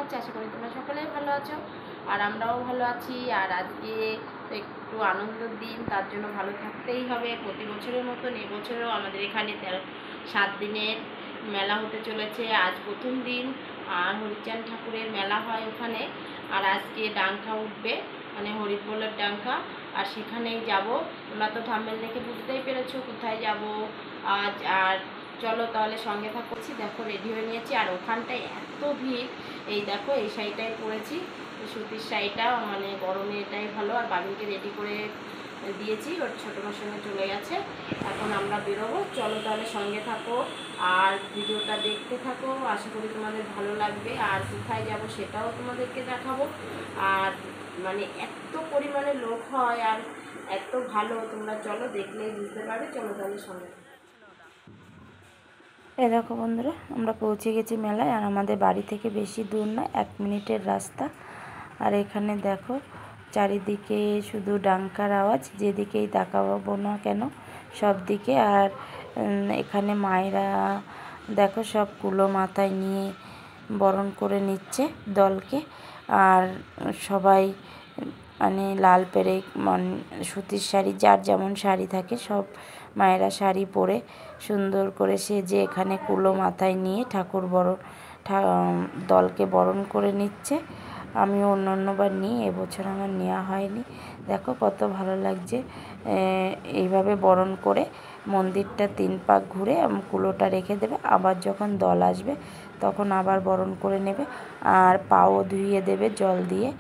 আছি, আশা করি তোমরা সকলেই ভালো আছো আর আমরাও ভালো আছি। আর আজকে তো একটু আনন্দের দিন, তার জন্য ভালো থাকতেই হবে। প্রতি বছরের মতন এবছরেও আমাদের এখানে 7 দিনের মেলা হতে চলেছে। আজ প্রথম দিন, আর হরিচাঁদ ঠাকুরের মেলা হয় ওখানে। আর আজকে ডাঙ্কা উঠবে, মানে হরিবোলের ডাঙ্কা, আর সেখানেই যাব। তোমরা তো থাম্বনেল দেখে বুঝতেই পেরেছো কোথায় যাব আজ। আর চলো তাহলে সঙ্গে থাকছি। দেখো রেডি হয়ে নিয়েছি, আর ওখানটায় এত ভিড়। এই দেখো এই শাড়িটাই পরেছি, সুতির শাড়িটা, মানে গরমে এটাই ভালো। আর বাবিনকে রেডি করে দিয়েছি, ওর ছোটো মার সঙ্গে চলে গেছে। এখন আমরা বেরোবো, চলো তাহলে সঙ্গে থাকো আর ভিডিওটা দেখতে থাকো। আশা করি তোমাদের ভালো লাগবে। আর কোথায় যাব সেটাও তোমাদেরকে দেখাবো। আর মানে এত পরিমাণে লোক হয় আর এত ভালো, তোমরা চলো দেখলেই বুঝতে পারবে। চলো তাহলে সঙ্গে। এই দেখো বন্ধুরা, আমরা পৌঁছে গেছি মেলায়। আর আমাদের বাড়ি থেকে বেশি দূর না, 1 মিনিটের রাস্তা। আর এখানে দেখো চারিদিকে শুধু ডাঙ্কার আওয়াজ, যেদিকেই তাকাবো না কেন সব দিকে। আর এখানে মায়েরা দেখো সব কুলো মাথায় নিয়ে বরণ করে নিচ্ছে দলকে। আর সবাই মানে লাল পেরেক, সুতির শাড়ি, যার যেমন শাড়ি থাকে সব মায়েরা শাড়ি পরে সুন্দর করে সেজে এখানে কুলো মাথায় নিয়ে ঠাকুর দলকে বরণ করে নিচ্ছে। আমিও অন্যবার নিই, এবছর আমার নেওয়া হয়নি। দেখো কত ভালো লাগছে। এইভাবে বরণ করে মন্দিরটা 3 পাক ঘুরে কুলোটা রেখে দেবে। আবার যখন দল আসবে তখন আবার বরণ করে নেবে, আর পাও ধুইয়ে দেবে জল দিয়ে।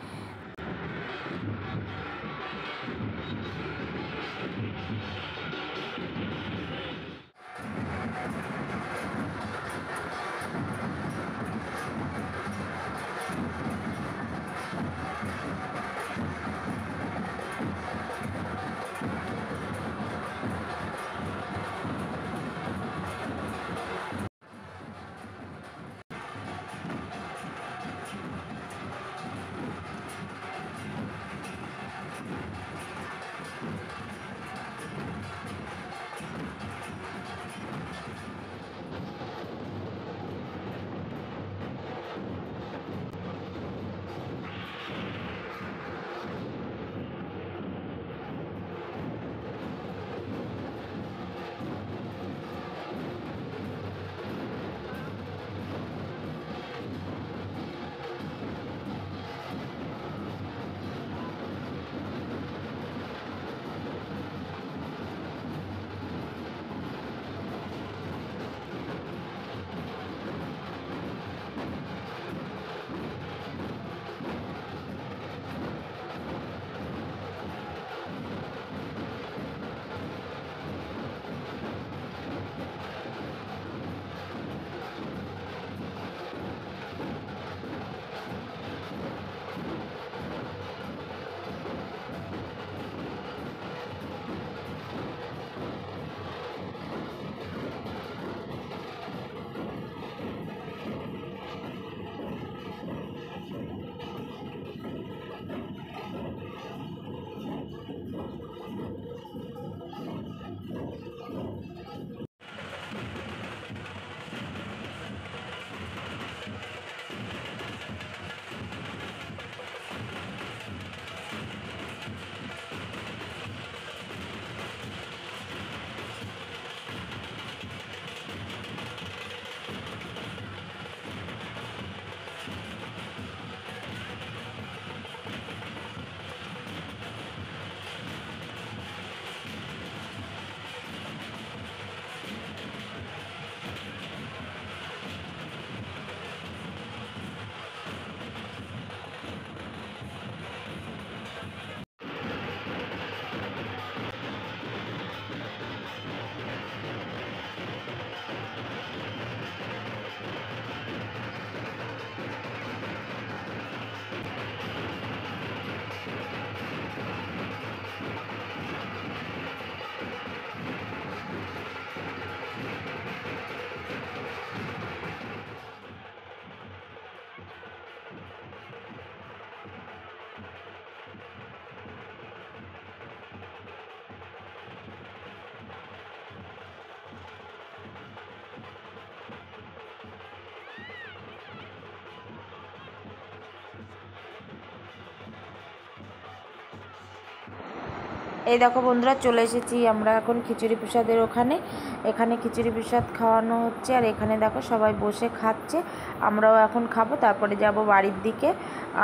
এই দেখো বন্ধুরা, চলে এসেছি আমরা এখন খিচুড়ি প্রসাদের ওখানে। এখানে খিচুড়ি প্রসাদ খাওয়ানো হচ্ছে, আর এখানে দেখো সবাই বসে খাচ্ছে। আমরাও এখন খাবো, তারপরে যাব বাড়ির দিকে।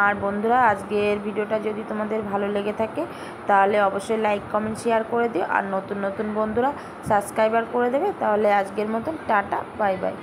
আর বন্ধুরা, আজকের ভিডিওটা যদি তোমাদের ভালো লেগে থাকে তাহলে অবশ্যই লাইক কমেন্ট শেয়ার করে দিও, আর নতুন নতুন বন্ধুরা সাবস্ক্রাইবার করে দেবে। তাহলে আজকের মতন টাটা, বাই বাই।